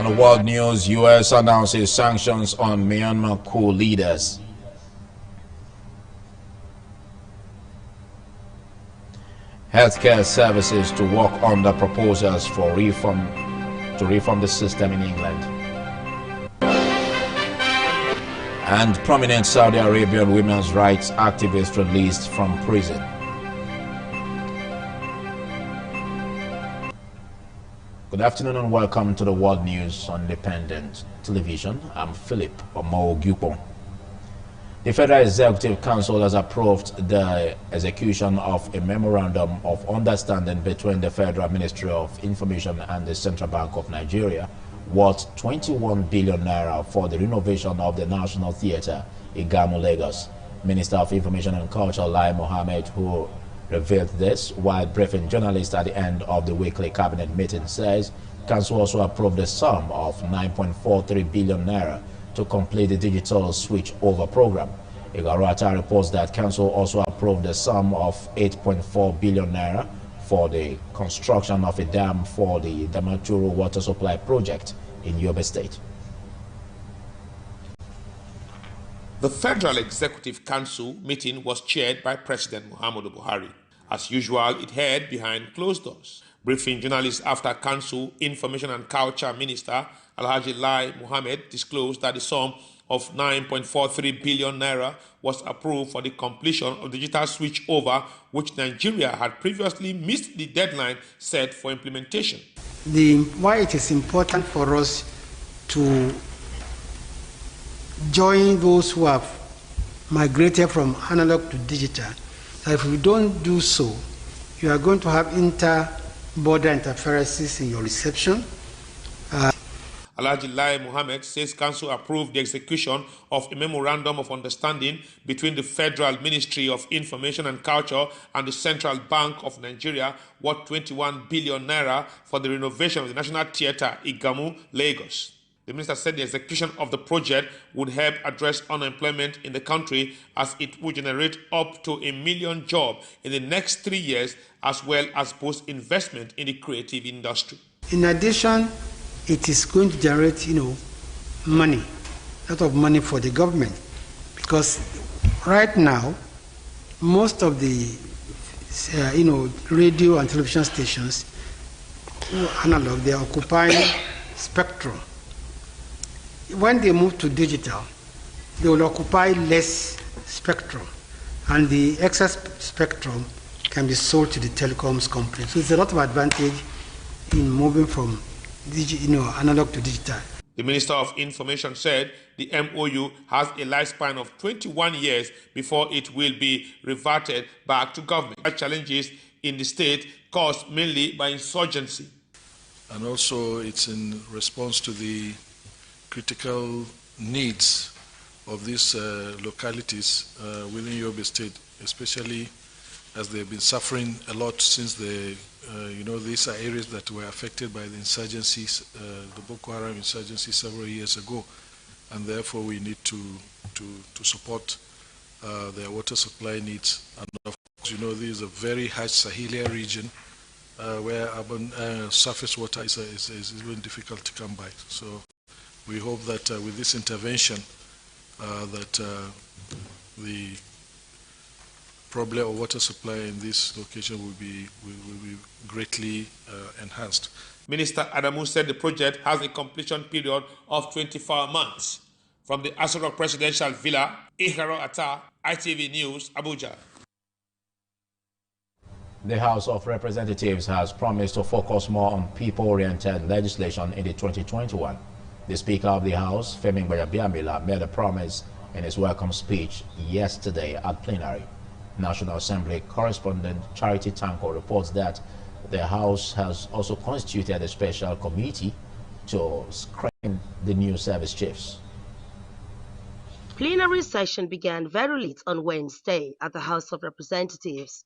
On the world news, U.S. announces sanctions on Myanmar coup leaders. Healthcare services to work on the proposals for reform the system in England. And prominent Saudi Arabian women's rights activist released from prison. Good afternoon and welcome to the World News on Independent Television. I'm Philip Omo-Gyupo. The Federal Executive Council has approved the execution of a memorandum of understanding between the Federal Ministry of Information and the Central Bank of Nigeria, worth 21 billion naira for the renovation of the National Theatre, Igamu, Lagos. Minister of Information and Culture, Lai Mohammed, who revealed this while briefing journalists at the end of the weekly cabinet meeting, says Council also approved a sum of 9.43 billion naira to complete the digital switch over program. Igaruata reports that Council also approved a sum of 8.4 billion naira for the construction of a dam for the Damaturu water supply project in Yobe State. The Federal Executive Council meeting was chaired by President Muhammadu Buhari. As usual, it held behind closed doors. Briefing journalists after Council, Information and Culture Minister Alhaji Lai Mohammed disclosed that the sum of 9.43 billion naira was approved for the completion of digital switch over, which Nigeria had previously missed the deadline set for implementation. Why it is important for us to join those who have migrated from analog to digital. If we don't do so, you are going to have inter-border interferences in your reception. Alhaji Lai Mohammed says Council approved the execution of a memorandum of understanding between the Federal Ministry of Information and Culture and the Central Bank of Nigeria, worth 21 billion naira for the renovation of the National Theatre, Igamu, Lagos. The minister said the execution of the project would help address unemployment in the country, as it would generate up to 1 million jobs in the next 3 years, as well as boost investment in the creative industry. In addition, it is going to generate, money, a lot of money for the government, because right now, most of the, radio and television stations, analog, they are occupying spectrum. When they move to digital, they will occupy less spectrum, and the excess spectrum can be sold to the telecoms company. So there's a lot of advantage in moving from analog to digital. The Minister of Information said the MOU has a lifespan of 21 years before it will be reverted back to government. Challenges in the state caused mainly by insurgency. And also it's in response to the critical needs of these localities within Yobe State, especially as they've been suffering a lot since these are areas that were affected by the insurgencies, the Boko Haram insurgency several years ago, and therefore we need to support their water supply needs. And of course, this is a very harsh Sahelian region where urban surface water is even difficult to come by. So we hope that with this intervention that the problem of water supply in this location will be greatly enhanced. Minister Adamu said the project has a completion period of 24 months. From the Aso Rock Presidential Villa, Iharo Atta, ITV News, Abuja. The House of Representatives has promised to focus more on people-oriented legislation in the 2021. The Speaker of the House, Femi Gbajabiamila, made a promise in his welcome speech yesterday at plenary. National Assembly correspondent Charity Tanko reports that the House has also constituted a special committee to screen the new service chiefs. Plenary session began very late on Wednesday at the House of Representatives.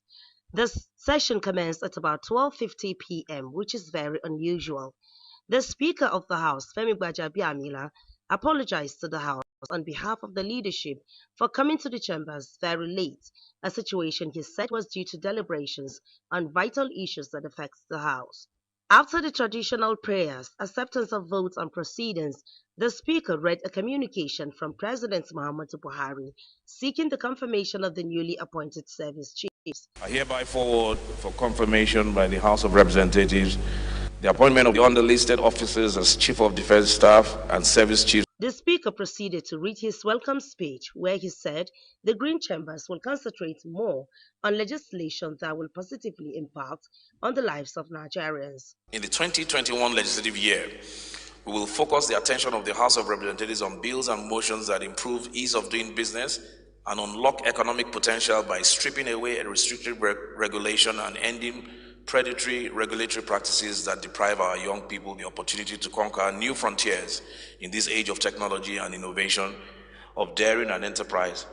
This session commenced at about 12:50 p.m., which is very unusual. The Speaker of the House, Femi Gbajabiamila, apologized to the House on behalf of the leadership for coming to the chambers very late, a situation he said was due to deliberations on vital issues that affect the House. After the traditional prayers, acceptance of votes and proceedings, the Speaker read a communication from President Muhammadu Buhari seeking the confirmation of the newly appointed service chiefs. I hereby forward for confirmation by the House of Representatives the appointment of the underlisted officers as Chief of Defense Staff and Service Chiefs. The Speaker proceeded to read his welcome speech where he said the Green Chambers will concentrate more on legislation that will positively impact on the lives of Nigerians. In the 2021 legislative year, we will focus the attention of the House of Representatives on bills and motions that improve ease of doing business and unlock economic potential by stripping away a restrictive regulation and ending predatory regulatory practices that deprive our young people the opportunity to conquer new frontiers in this age of technology and innovation, of daring and enterprise.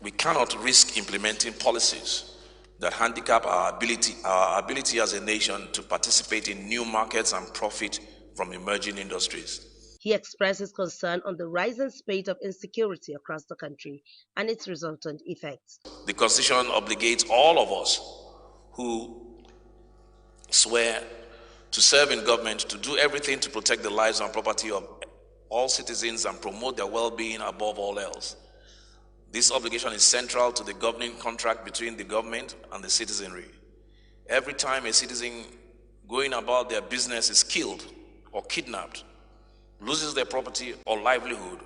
We cannot risk implementing policies that handicap our ability as a nation to participate in new markets and profit from emerging industries. He expressed his concern on the rising spate of insecurity across the country and its resultant effects. The Constitution obligates all of us who swear to serve in government to do everything to protect the lives and property of all citizens and promote their well-being above all else. This obligation is central to the governing contract between the government and the citizenry. Every time a citizen going about their business is killed or kidnapped, loses their property or livelihood,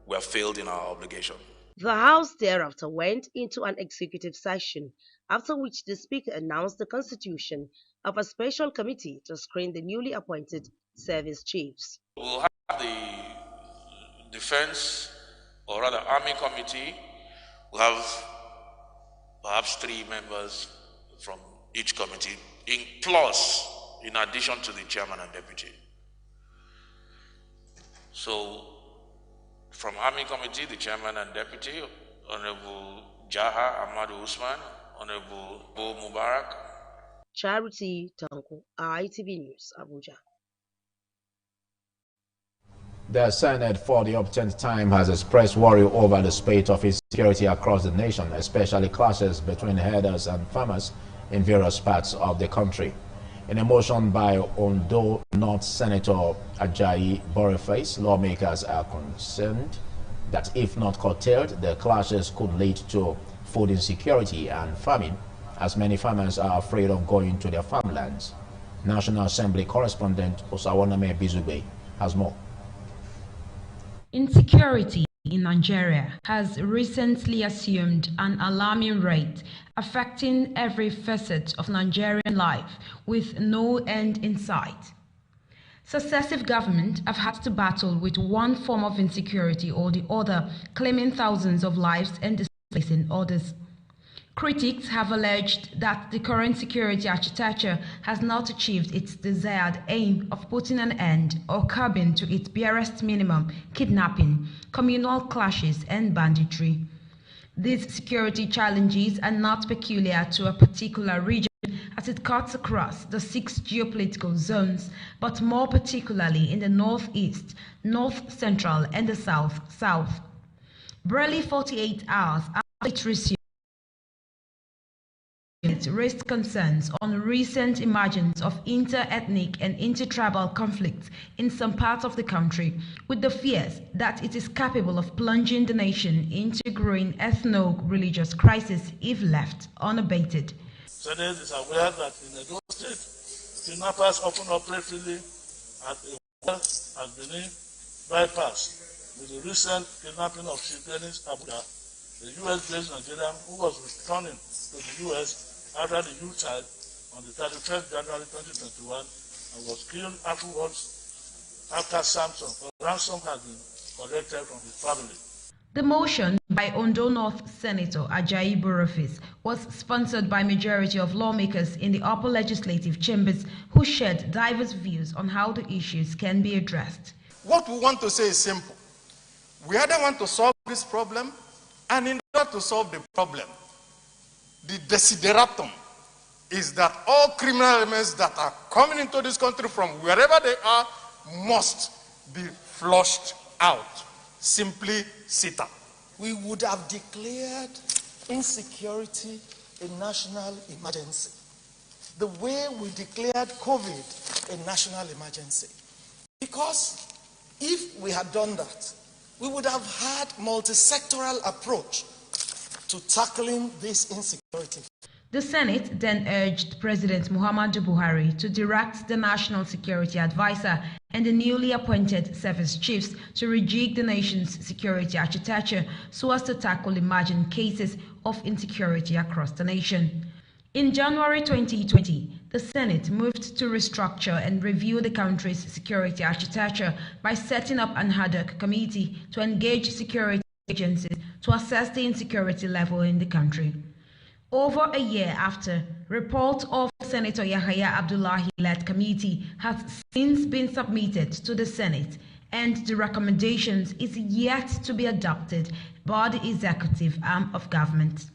we have failed in our obligation. The House thereafter went into an executive session, after which the Speaker announced the constitution of a special committee to screen the newly appointed service chiefs. We'll have the Defense, or rather Army Committee. We'll have perhaps 3 members from each committee, in addition to the chairman and deputy. So, from Army Committee, the chairman and deputy, Honorable Jaha Ahmadu Usman, Honorable Bo Mubarak. Charity Tanko, ITV News, Abuja. The Senate, for the uptenth time, has expressed worry over the spate of insecurity across the nation, especially clashes between herders and farmers in various parts of the country. In a motion by Ondo North Senator Ajayi Boniface, lawmakers are concerned that if not curtailed, the clashes could lead to food insecurity and famine, as many farmers are afraid of going to their farmlands. National Assembly correspondent Osawaname Bizube has more. Insecurity in Nigeria has recently assumed an alarming rate, affecting every facet of Nigerian life with no end in sight. Successive governments have had to battle with one form of insecurity or the other, claiming thousands of lives and displacing others. Critics have alleged that the current security architecture has not achieved its desired aim of putting an end or curbing to its barest minimum kidnapping, communal clashes, and banditry. These security challenges are not peculiar to a particular region as it cuts across the 6 geopolitical zones, but more particularly in the northeast, north central, and the south. Barely 48 hours after it resumed, it raised concerns on recent emergence of inter-ethnic and inter-tribal conflicts in some parts of the country, with the fears that it is capable of plunging the nation into a growing ethno-religious crisis if left unabated. Senate is aware that in Edo State, kidnappers often operate freely at a well at Benin bypass. With the recent kidnapping of Chief Dennis Abuja, the US-based Nigerian who was returning to the US after the youth child on the 31st January 2021 and was killed afterwards after ransom had been collected from his family. The motion by Ondo North Senator Ajayi Boniface was sponsored by a majority of lawmakers in the upper legislative chambers who shared diverse views on how the issues can be addressed. What we want to say is simple. We either want to solve this problem, and in order to solve the problem, the desideratum is that all criminal elements that are coming into this country from wherever they are must be flushed out. Simply SITA. We would have declared insecurity a national emergency. the way we declared COVID a national emergency. Because if we had done that, we would have had multi-sectoral approach to tackling this insecurity. The Senate then urged President Muhammadu Buhari to direct the National Security Advisor and the newly appointed service chiefs to rejig the nation's security architecture so as to tackle emerging cases of insecurity across the nation. In January 2020, the Senate moved to restructure and review the country's security architecture by setting up an ad hoc committee to engage security agencies to assess the insecurity level in the country. Over a year after, report of Senator Yahaya Abdullahi-led committee has since been submitted to the Senate, and the recommendations is yet to be adopted by the executive arm of government.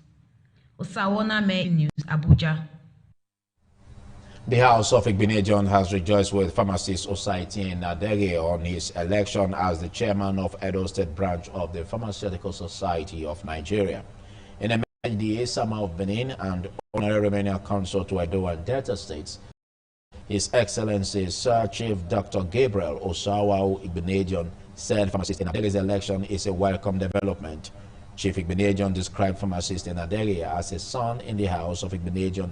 Osawana May News, Abuja. The House of Igbenedion has rejoiced with Pharmacists Society in Adege on his election as the chairman of Edo State branch of the Pharmaceutical Society of Nigeria. In a the Esama of Benin and Honorary Romanian Council to Edo and Delta States, His Excellency Sir Chief Dr. Gabriel Osawa Igbenedion said pharmacists in Adege's election is a welcome development. Chief Igbenedion described pharmacists in Adege as a son in the House of Igbenedion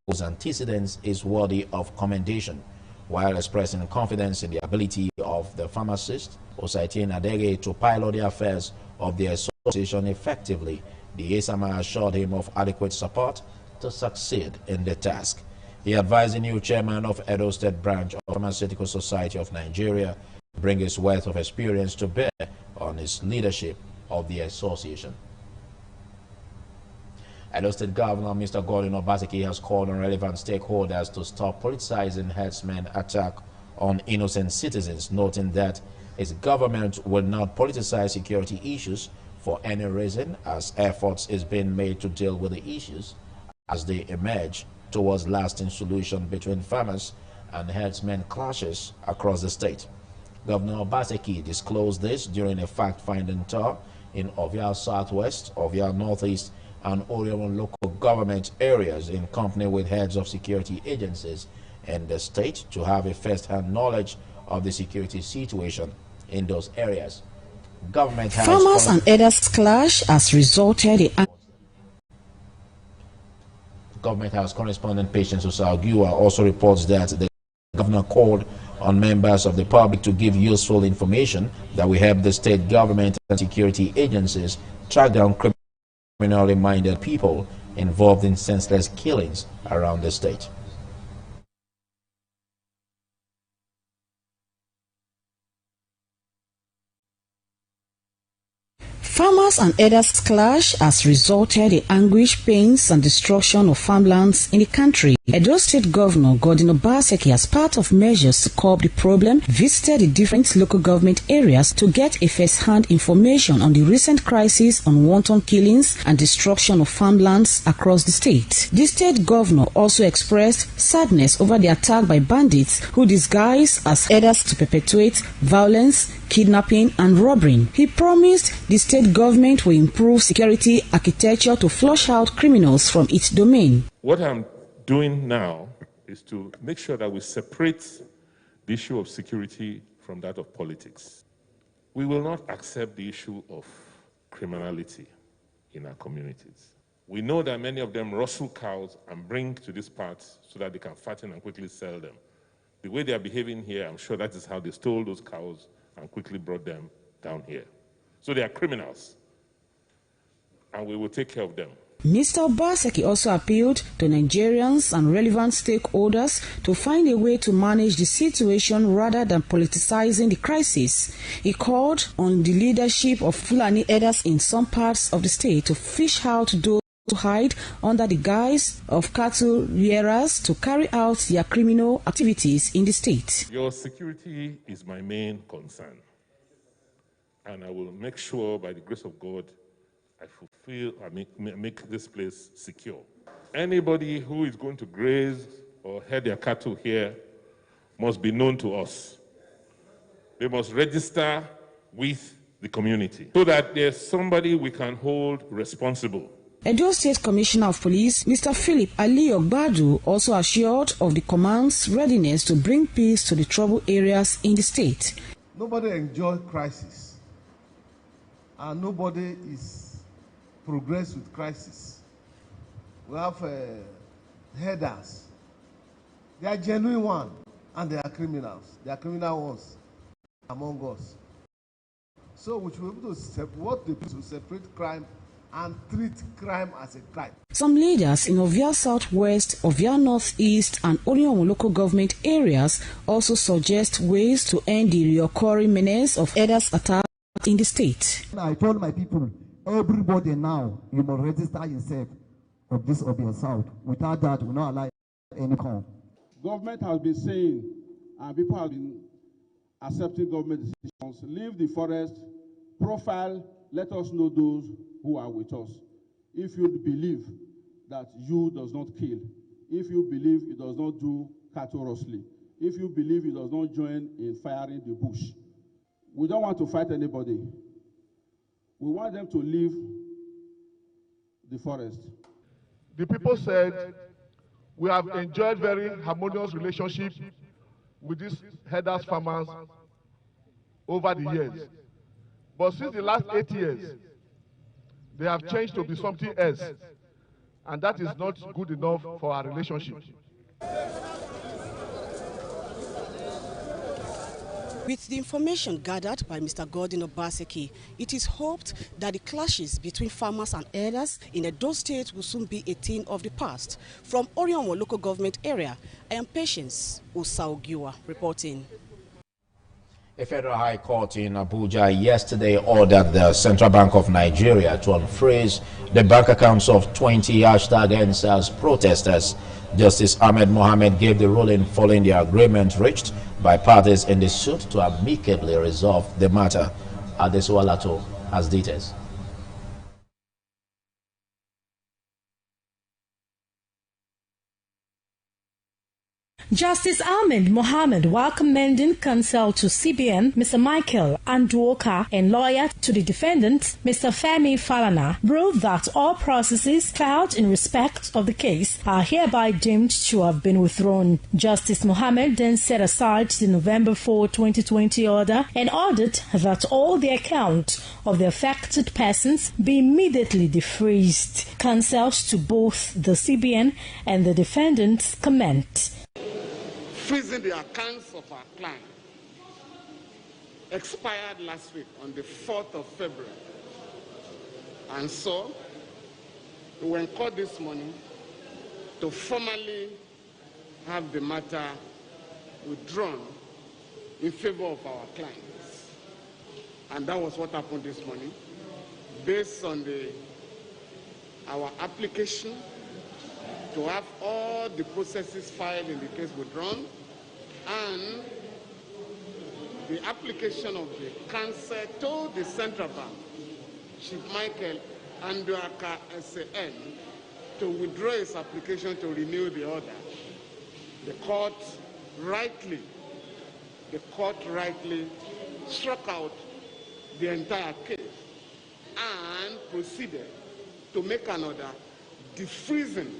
whose antecedents is worthy of commendation. While expressing confidence in the ability of the Pharmacist Society in Adege to pilot the affairs of the association effectively, the ASAMA assured him of adequate support to succeed in the task. He advised the new chairman of Edo State branch of Pharmaceutical Society of Nigeria to bring his wealth of experience to bear on his leadership of the association. Edo State Governor Mr. Godwin Obaseki has called on relevant stakeholders to stop politicizing herdsmen attack on innocent citizens, noting that his government will not politicize security issues for any reason, as efforts is being made to deal with the issues as they emerge towards lasting solution between farmers and herdsmen clashes across the state. Governor Obaseki disclosed this during a fact-finding tour in Ovia Southwest, Ovia Northeast, and Orion local government areas in company with heads of security agencies in the state to have a first-hand knowledge of the security situation in those areas. Government has farmers and herders clash has resulted in Government House correspondent Patience Osalgiwa also reports that the governor called on members of the public to give useful information that will help the state government and security agencies track down criminally minded people involved in senseless killings around the state. farmers and herders clash has resulted in anguish, pains, and destruction of farmlands in the country. Edo State Governor Godwin Obaseki, as part of measures to curb the problem, visited the different local government areas to get a first-hand information on the recent crisis on wanton killings and destruction of farmlands across the state. The state governor also expressed sadness over the attack by bandits who disguise as herders to perpetuate violence, kidnapping, and robbery. He promised the state government will improve security architecture to flush out criminals from its domain. What I'm doing now is to make sure that we separate the issue of security from that of politics. We will not accept the issue of criminality in our communities. We know that many of them rustle cows and bring to this part so that they can fatten and quickly sell them. The way they are behaving here, I'm sure that is how they stole those cows and quickly brought them down here. So they are criminals, and we will take care of them. Mr. Obaseki also appealed to Nigerians and relevant stakeholders to find a way to manage the situation rather than politicizing the crisis. He called on the leadership of Fulani herders in some parts of the state to fish out those who hide under the guise of cattle rearers to carry out their criminal activities in the state. Your security is my main concern, and I will make sure by the grace of God I make this place secure. Anybody who is going to graze or herd their cattle here must be known to us. They must register with the community so that there's somebody we can hold responsible Edo State Commissioner of Police, Mr. Philip Ali Ogbadu, also assured of the command's readiness to bring peace to the troubled areas in the state. Nobody enjoys crisis, and nobody is progressed with crisis. We have headers. They are genuine ones, and they are criminals. They are criminal ones among us. So we should be able to separate crime and treat crime as a crime. Some leaders in Ovia Southwest, Ovia Northeast, and Oriomo local government areas also suggest ways to end the recurring menace of herders attacks in the state. I told my people, everybody now, you must register yourself of this Ovia South. Without that, we will not allow any harm. Government has been saying, and people have been accepting government decisions, leave the forest, profile, let us know those who are with us. If you believe that you does not kill, if you believe it does not do cattle rustling, if you believe it does not join in firing the bush, we don't want to fight anybody. We want them to leave the forest. The people said, we have enjoyed very harmonious relationship with these herders farmers over the years. But since the last 8 years, they have changed to be something else. And that is not good enough for our relationship. With the information gathered by Mr. Gordon Obaseki, it is hoped that the clashes between farmers and herders in Edo State will soon be a thing of the past. From Oriomo local government area, I am Patience Osaogiwa reporting. A federal high court in Abuja yesterday ordered the Central Bank of Nigeria to unfreeze the bank accounts of 20 #EndSARS protesters. Justice Ahmed Mohammed gave the ruling following the agreement reached by parties in the suit to amicably resolve the matter. Adesuwa Lato has details. Justice Ahmed Mohammed, while commending counsel to CBN, Mr. Michael Anduoka, and lawyer to the defendant, Mr. Femi Falana, ruled that all processes filed in respect of the case are hereby deemed to have been withdrawn. Justice Mohammed then set aside the November 4, 2020 order and ordered that all the accounts of the affected persons be immediately defreezed. Counsels to both the CBN and the defendants comment. Freezing the accounts of our client expired last week on the 4th of February. And so, we were in court this morning to formally have the matter withdrawn in favor of our clients. And that was what happened this morning. Based on our application to have all the processes filed in the case withdrawn, and the application of the counsel to the Central Bank, Chief Michael Anduoka SAN, to withdraw his application to renew the order. The court rightly struck out the entire case and proceeded to make an order defreezing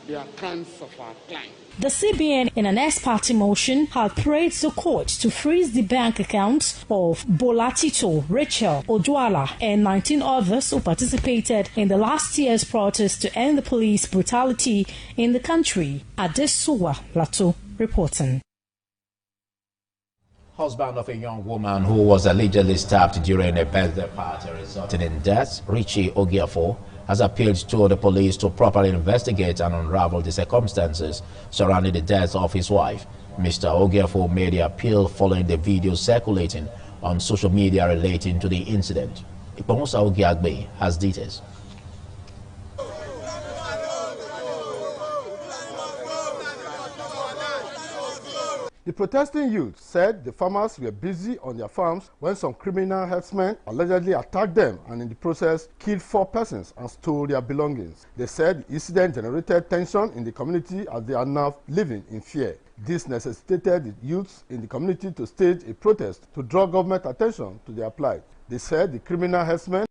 the accounts of our client. The CBN, in an ex parte motion, had praised the court to freeze the bank accounts of Bolatito, Rachel Odwala, and 19 others who participated in the last year's protest to end the police brutality in the country. Adesuwa Lato reporting. Husband of a young woman who was allegedly stabbed during a birthday party resulting in death, Richie Ogiafo, has appealed to the police to properly investigate and unravel the circumstances surrounding the death of his wife. Mr. Ogiafo made the appeal following the video circulating on social media relating to the incident. Ipomusa Ogiagbe has details. The protesting youth said the farmers were busy on their farms when some criminal herdsmen allegedly attacked them and in the process killed 4 persons and stole their belongings. They said the incident generated tension in the community as they are now living in fear. This necessitated the youths in the community to stage a protest to draw government attention to their plight. They said the criminal herdsmen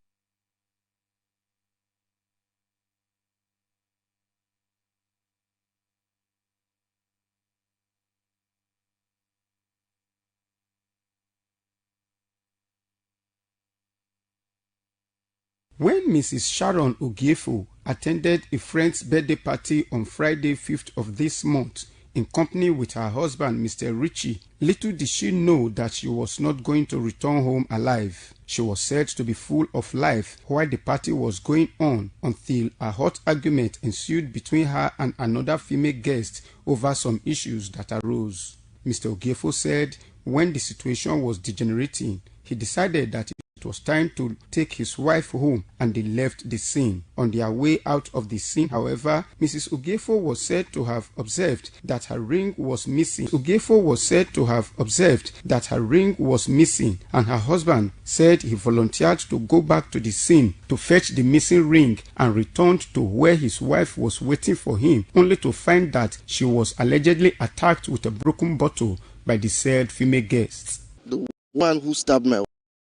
When Mrs. Sharon Ogiefo attended a friend's birthday party on Friday 5th of this month in company with her husband, Mr. Richie, little did she know that she was not going to return home alive. She was said to be full of life while the party was going on until a hot argument ensued between her and another female guest over some issues that arose. Mr. Ogiefo said when the situation was degenerating, he decided that it was time to take his wife home, and they left the scene. On their way out of the scene, however, Mrs. Ogiefo was said to have observed that her ring was missing. Ogiefo was said to have observed that her ring was missing, and her husband said he volunteered to go back to the scene to fetch the missing ring and returned to where his wife was waiting for him, only to find that she was allegedly attacked with a broken bottle by the said female guests. The one who stabbed my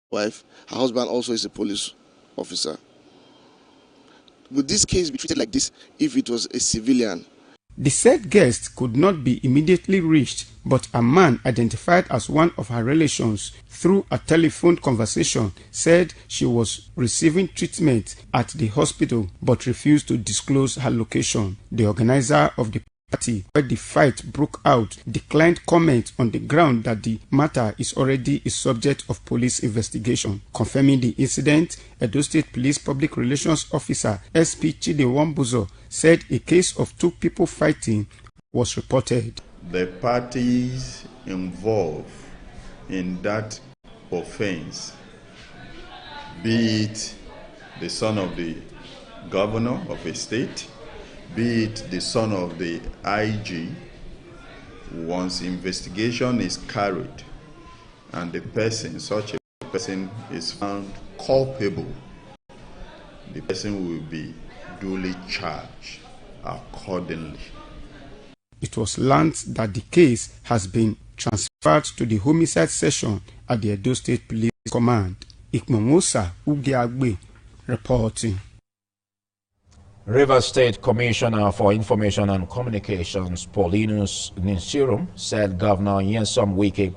wife, her husband also is a police officer. Would this case be treated like this if it was a civilian? The said guest could not be immediately reached, but a man identified as one of her relations through a telephone conversation said she was receiving treatment at the hospital but refused to disclose her location. The organizer of the party where the fight broke out declined comment on the ground that the matter is already a subject of police investigation. Confirming the incident, Edo State Police Public Relations Officer SP Chide Wambuzo said a case of two people fighting was reported. The parties involved in that offense, be it the son of the governor of a state, be it the son of the IG, once investigation is carried and the person, such a person, is found culpable, the person will be duly charged accordingly. It was learned that the case has been transferred to the homicide section at the Edo State Police Command. Ikmomosa Ugiagbe reporting. Rivers State Commissioner for Information and Communications, Paulinus Ninsirum, said Governor Nyesom Wike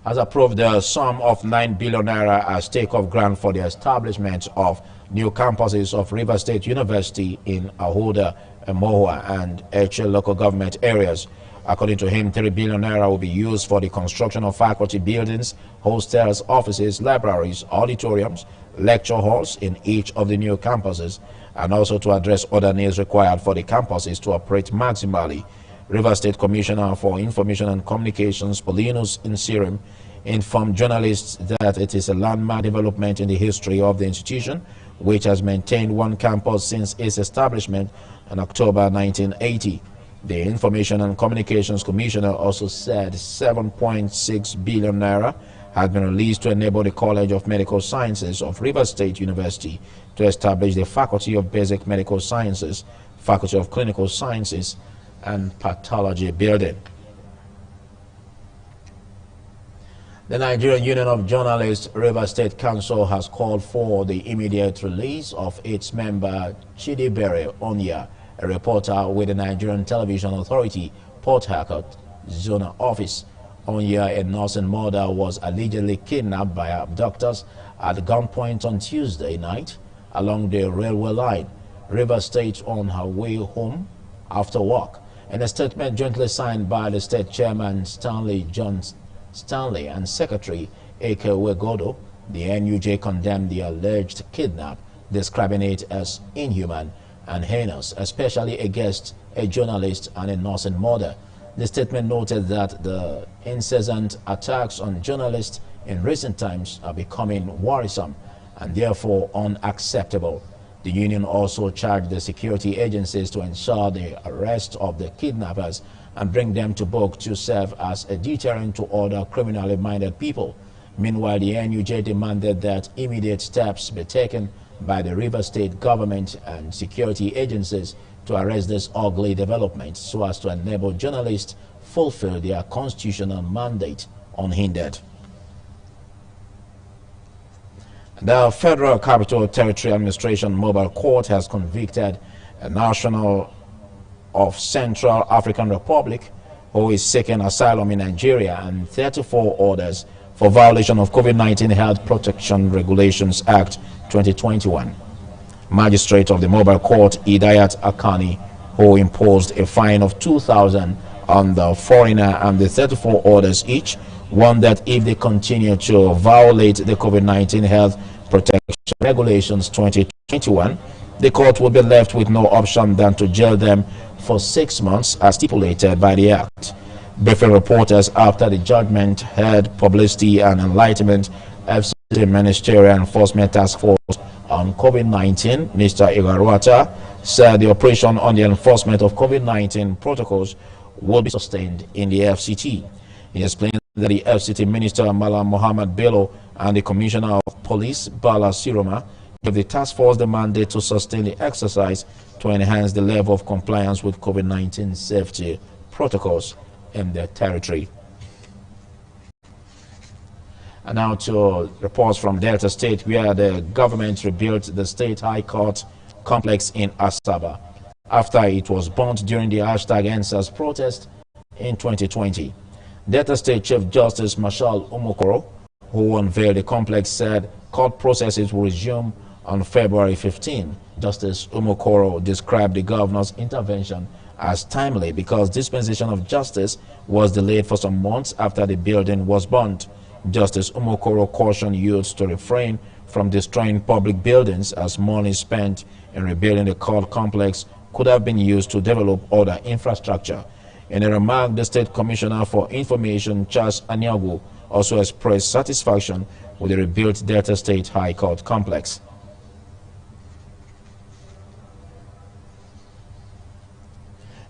has approved the sum of 9 billion naira as take-off grant for the establishment of new campuses of Rivers State University in Ahoda, Emohua, and Eche local government areas. According to him, 3 billion naira will be used for the construction of faculty buildings, hostels, offices, libraries, auditoriums, lecture halls in each of the new campuses, and also to address other needs required for the campuses to operate maximally. Rivers State Commissioner for Information and Communications, Paulinus Ninsirum, informed journalists that it is a landmark development in the history of the institution, which has maintained one campus since its establishment in October 1980. The Information and Communications Commissioner also said 7.6 billion naira had been released to enable the College of Medical Sciences of Rivers State University to establish the Faculty of Basic Medical Sciences, Faculty of Clinical Sciences, and Pathology building. The Nigerian Union of Journalists Rivers State Council has called for the immediate release of its member Chidibere Onya, a reporter with the Nigerian Television Authority Port Harcourt Zonal Office. Onya, a nursing mother, was allegedly kidnapped by abductors at gunpoint on Tuesday night along the railway line. Rivers State on her way home after work. In a statement jointly signed by the state chairman Stanley John Stanley and Secretary Eke Wegodo, the NUJ condemned the alleged kidnap, describing it as inhuman and heinous, especially against a journalist and a nursing mother. The statement noted that the incessant attacks on journalists in recent times are becoming worrisome and therefore unacceptable. The union also charged the security agencies to ensure the arrest of the kidnappers and bring them to book to serve as a deterrent to other criminally minded people. Meanwhile, the NUJ demanded that immediate steps be taken by the Rivers State government and security agencies to arrest this ugly development so as to enable journalists fulfill their constitutional mandate unhindered. The Federal Capital Territory Administration Mobile Court has convicted a national of Central African Republic who is seeking asylum in Nigeria and 34 others for violation of COVID-19 Health Protection Regulations Act 2021. Magistrate of the mobile court, Idayat Akani, who imposed a fine of 2,000 on the foreigner and the 34 others each, warned that if they continue to violate the COVID-19 health protection regulations 2021, the court will be left with no option than to jail them for 6 months as stipulated by the Act. Briefing reporters after the judgment head Publicity and Enlightenment FCT Ministerial Enforcement Task Force on COVID-19, Mr. Igaruata, said the operation on the enforcement of COVID-19 protocols will be sustained in the FCT. He explained that the FCT Minister Malam Mohammed Bello and the Commissioner of Police Bala Siroma gave the task force the mandate to sustain the exercise to enhance the level of compliance with COVID-19 safety protocols in their territory. And now to reports from Delta State, where the government rebuilt the State High Court complex in Asaba after it was burnt during the #EndSARS protest in 2020. Delta State Chief Justice Marshal Umokoro, who unveiled the complex, said court processes will resume on February 15. Justice Umokoro described the governor's intervention as timely because dispensation of justice was delayed for some months after the building was burnt. Justice Umokoro cautioned youths to refrain from destroying public buildings as money spent in rebuilding the court complex could have been used to develop other infrastructure. In a remark, the State Commissioner for Information, Charles Anyago, also expressed satisfaction with the rebuilt Delta State High Court complex.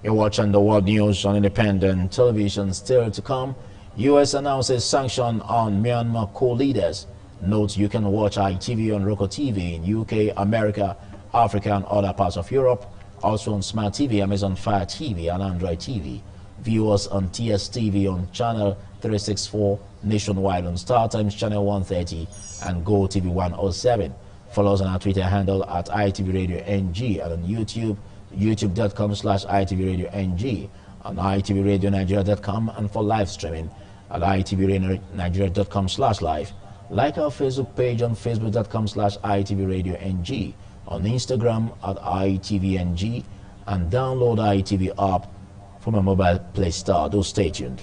You're watching the World News on Independent Television. Still to come, U.S. announces sanction on Myanmar co-leaders. Note you can watch ITV on Roku TV in UK, America, Africa and other parts of Europe. Also on Smart TV, Amazon Fire TV and Android TV. Viewers on TSTV on channel 364, nationwide on StarTimes channel 130 and Go TV 107. Follow us on our Twitter handle at ITV Radio NG and on YouTube, youtube.com/ITV Radio NG, on ITVRadioNigeria.com, and for live streaming at ITVRadioNigeria.com/live. Like our Facebook page on Facebook.com/ITV Radio NG, on Instagram at ITVNG, and download ITV app from a mobile Play Store. Do stay tuned.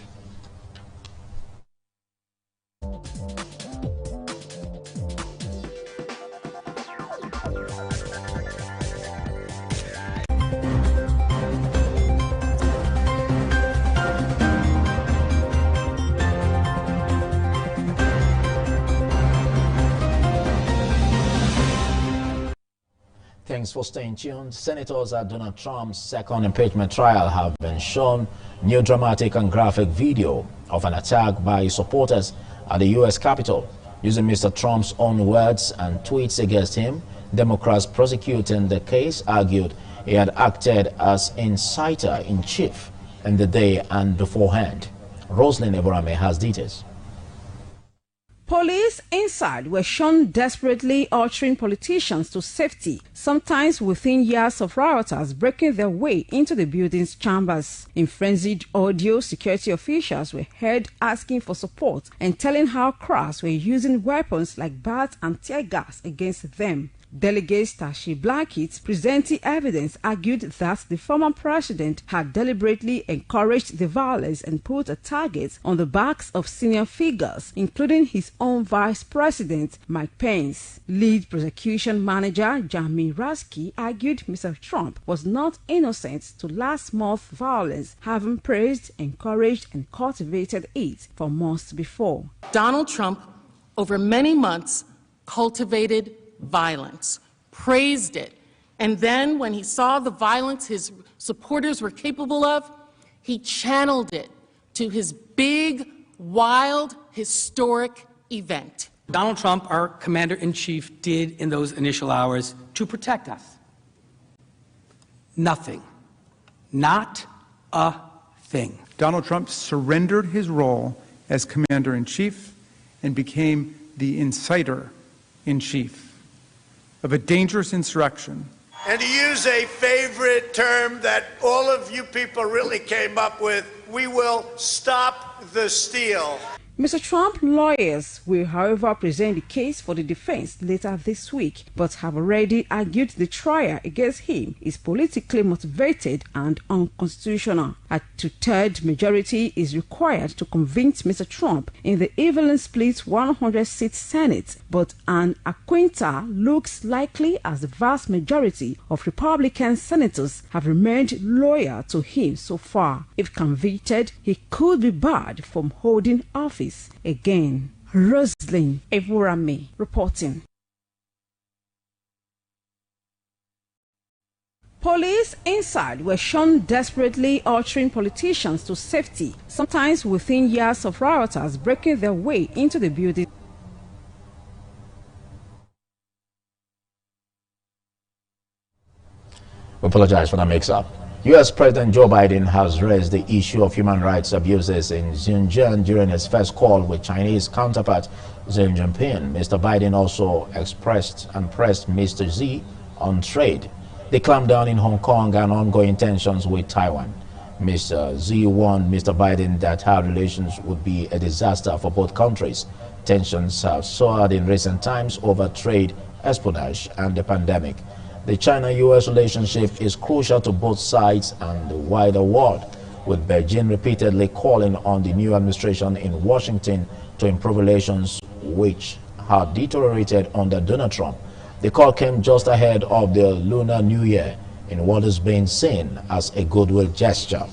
Thanks for staying tuned. Senators at Donald Trump's second impeachment trial have been shown new dramatic and graphic video of an attack by supporters at the U.S. Capitol. Using Mr. Trump's own words and tweets against him, Democrats prosecuting the case argued he had acted as inciter-in-chief in the day and beforehand. Roslyn Eborame has details. Police inside were shown desperately ushering politicians to safety, sometimes within yards of rioters breaking their way into the building's chambers. In frenzied audio, security officials were heard asking for support and telling how crowds were using weapons like bats and tear gas against them. Delegate Tashi Blackett, presenting evidence, argued that the former president had deliberately encouraged the violence and put a target on the backs of senior figures, including his own vice president, Mike Pence. Lead prosecution manager Jamie Rasky argued Mr. Trump was not innocent to last month's violence, having praised, encouraged, and cultivated it for months before. Donald Trump, over many months, cultivated violence, praised it, and then when he saw the violence his supporters were capable of, he channeled it to his big, wild, historic event. Donald Trump, our commander-in-chief, did in those initial hours to protect us? Nothing. Not a thing. Donald Trump surrendered his role as commander-in-chief and became the inciter-in-chief of a dangerous insurrection. And to use a favorite term that all of you people really came up with, we will stop the steal. Mr. Trump's lawyers will, however, present the case for the defense later this week, but have already argued the trial against him is politically motivated and unconstitutional. A two-thirds majority is required to convince Mr. Trump in the evenly split 100-seat Senate, but an acquittal looks likely as the vast majority of Republican senators have remained loyal to him so far. If convicted, he could be barred from holding office again. Roslyn Evorame reporting. Police inside were shown desperately ushering politicians to safety, sometimes within years of rioters breaking their way into the building. We apologize for that mix-up. U.S. President Joe Biden has raised the issue of human rights abuses in Xinjiang during his first call with Chinese counterpart Xi Jinping. Mr. Biden also expressed and pressed Mr. Xi on trade, the clampdown in Hong Kong and ongoing tensions with Taiwan. Mr. Xi warned Mr. Biden that our relations would be a disaster for both countries. Tensions have soared in recent times over trade, espionage, and the pandemic. The China-U.S. relationship is crucial to both sides and the wider world, with Beijing repeatedly calling on the new administration in Washington to improve relations which had deteriorated under Donald Trump. The call came just ahead of the Lunar New Year in what is being seen as a goodwill gesture.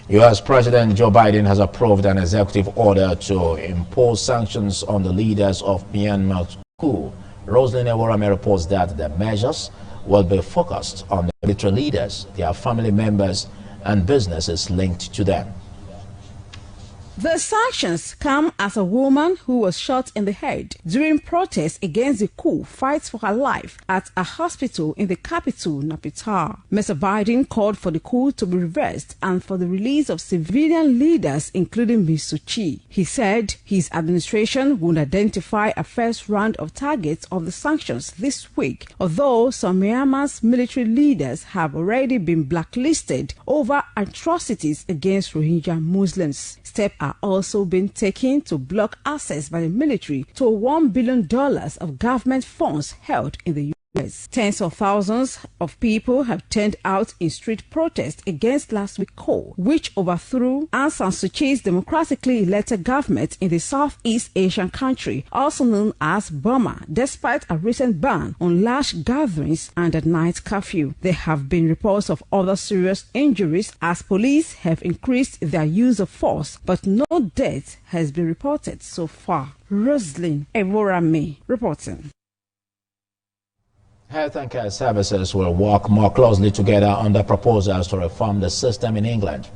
U.S. President Joe Biden has approved an executive order to impose sanctions on the leaders of Myanmar's coup. Roslyn Eworame reports that the measures will be focused on the military leaders, their family members, and businesses linked to them. The sanctions come as a woman who was shot in the head during protests against the coup fights for her life at a hospital in the capital, Naypyidaw. Mr. Biden called for the coup to be reversed and for the release of civilian leaders, including Ms. Suu Kyi. He said his administration would identify a first round of targets of the sanctions this week, although some Myanmar's military leaders have already been blacklisted over atrocities against Rohingya Muslims. Steps are also being taken to block access by the military to $1 billion of government funds held in the U.S. Tens of thousands of people have turned out in street protest against last week's coup, which overthrew Aung San Suu Kyi's democratically elected government in the Southeast Asian country, also known as Burma, despite a recent ban on large gatherings and a night curfew. There have been reports of other serious injuries as police have increased their use of force, but no death has been reported so far. Roslyn Eworame reporting. Health and care services will work more closely together under proposals to reform the system in England.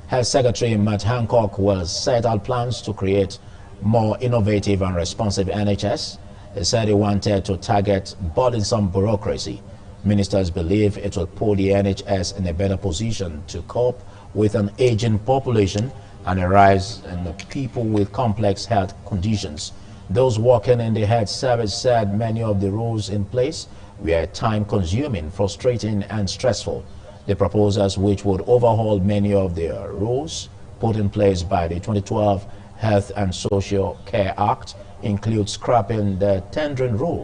Health Secretary Matt Hancock will set out plans to create more innovative and responsive NHS. He said he wanted to target burdensome bureaucracy. Ministers believe it will put the NHS in a better position to cope with an aging population and a rise in the people with complex health conditions. Those working in the health service said many of the rules in place were time-consuming, frustrating, and stressful. The proposals, which would overhaul many of the rules put in place by the 2012 Health and Social Care Act, include scrapping the tendering rule